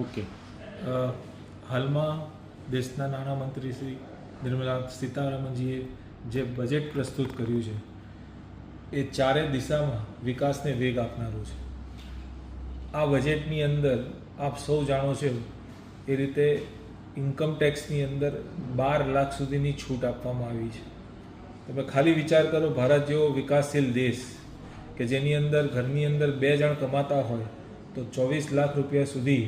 Okay. હાલમાં દેશના નાણામંત્રી શ્રી નિર્મલા સીતારામનજીએ જે બજેટ પ્રસ્તુત કર્યું છે એ ચારે દિશામાં વિકાસને વેગ આપનારું છે. આ બજેટની અંદર આપ સૌ જાણો છો એ રીતે ઇન્કમ ટેક્સની અંદર 12 લાખ સુધીની છૂટ આપવામાં આવી છે. તમે ખાલી વિચાર કરો, ભારત જેવો વિકાસશીલ દેશ કે જેની અંદર ઘરની અંદર 2 જણ કમાતા હોય તો 24 લાખ રૂપિયા સુધી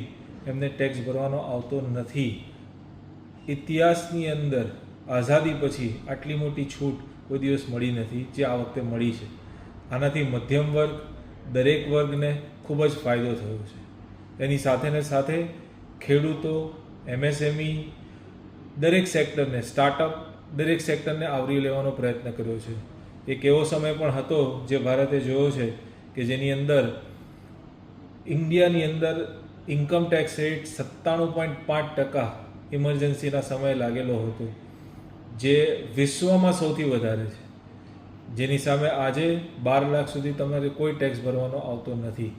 એમને ટેક્સ ભરવાનો આવતો નથી. ઇતિહાસની અંદર આઝાદી પછી આટલી મોટી છૂટ કોઈ દિવસ મળી નથી જે આ વખતે મળી છે. આનાથી મધ્યમ વર્ગ, દરેક વર્ગને ખૂબ જ ફાયદો થયો છે. એની સાથે ને સાથે ખેડૂતો, MSME, દરેક સેક્ટરને, સ્ટાર્ટઅપ, દરેક સેક્ટરને આવરી લેવાનો પ્રયત્ન કર્યો છે. એક એવો સમય પણ હતો જે ભારતે જોયો છે કે જેની અંદર ઇન્ડિયાની અંદર ઇન્કમ ટેક્સ રેટ 97.5% ઇમરજન્સીના સમયે લાગેલો હતો, જે વિશ્વમાં સૌથી વધારે છે. જેની સામે આજે 12 લાખ સુધી તમારે કોઈ ટેક્સ ભરવાનો આવતો નથી.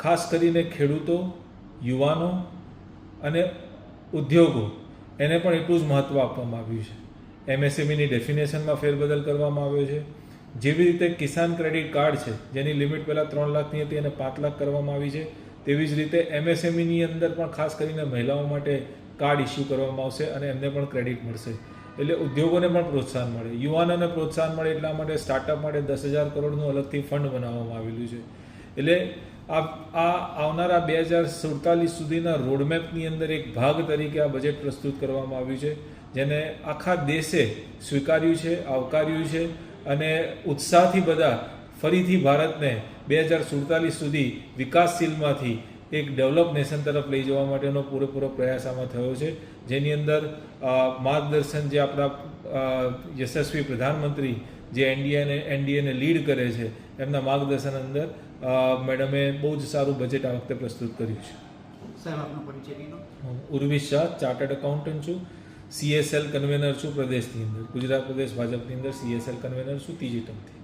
ખાસ કરીને ખેડૂતો, યુવાનો અને ઉદ્યોગો એને પણ એટલું જ મહત્ત્વ આપવામાં આવ્યું છે. MSMEની ડેફિનેશનમાં ફેરબદલ કરવામાં આવ્યો છે. જેવી રીતે કિસાન ક્રેડિટ કાર્ડ છે જેની લિમિટ પહેલાં 3 લાખની હતી અને 5 લાખ કરવામાં આવી છે, તેવી જ રીતે MSMEની અંદર પણ ખાસ કરીને મહિલાઓ માટે કાર્ડ ઇસ્યુ કરવામાં આવશે અને એમને પણ ક્રેડિટ મળશે. એટલે ઉદ્યોગોને પણ પ્રોત્સાહન મળે, યુવાનોને પ્રોત્સાહન મળે. એટલા માટે સ્ટાર્ટઅપ માટે 10,000 કરોડનું અલગથી ફંડ બનાવવામાં આવેલું છે. એટલે આ આવનારા 2047 સુધીના રોડમેપની અંદર એક ભાગ તરીકે આ બજેટ પ્રસ્તુત કરવામાં આવ્યું છે, જેને આખા દેશે સ્વીકાર્યું છે, આવકાર્યું છે અને ઉત્સાહથી બધા ફરીથી ભારતને 2047 સુધી વિકાસશીલમાંથી એક ડેવલપ નેશન તરફ લઈ જવા માટેનો પૂરેપૂરો પ્રયાસ આમાં થયો છે. જેની અંદર માર્ગદર્શન જે આપણા યશસ્વી પ્રધાનમંત્રી જે એનડીએને લીડ કરે છે એમના માર્ગદર્શન અંદર મેડમે બહુ જ સારું બજેટ આ વખતે પ્રસ્તુત કર્યું છે. સાહેબ, આપનો પરિચય કીધો. હું ઉર્વિશ શાહ, ચાર્ટર્ડ એકાઉન્ટન્ટ છું, CSL કન્વેનર છું પ્રદેશની અંદર, ગુજરાત પ્રદેશ ભાજપની અંદર CSL કન્વેનર છું 3જી ટર્મથી.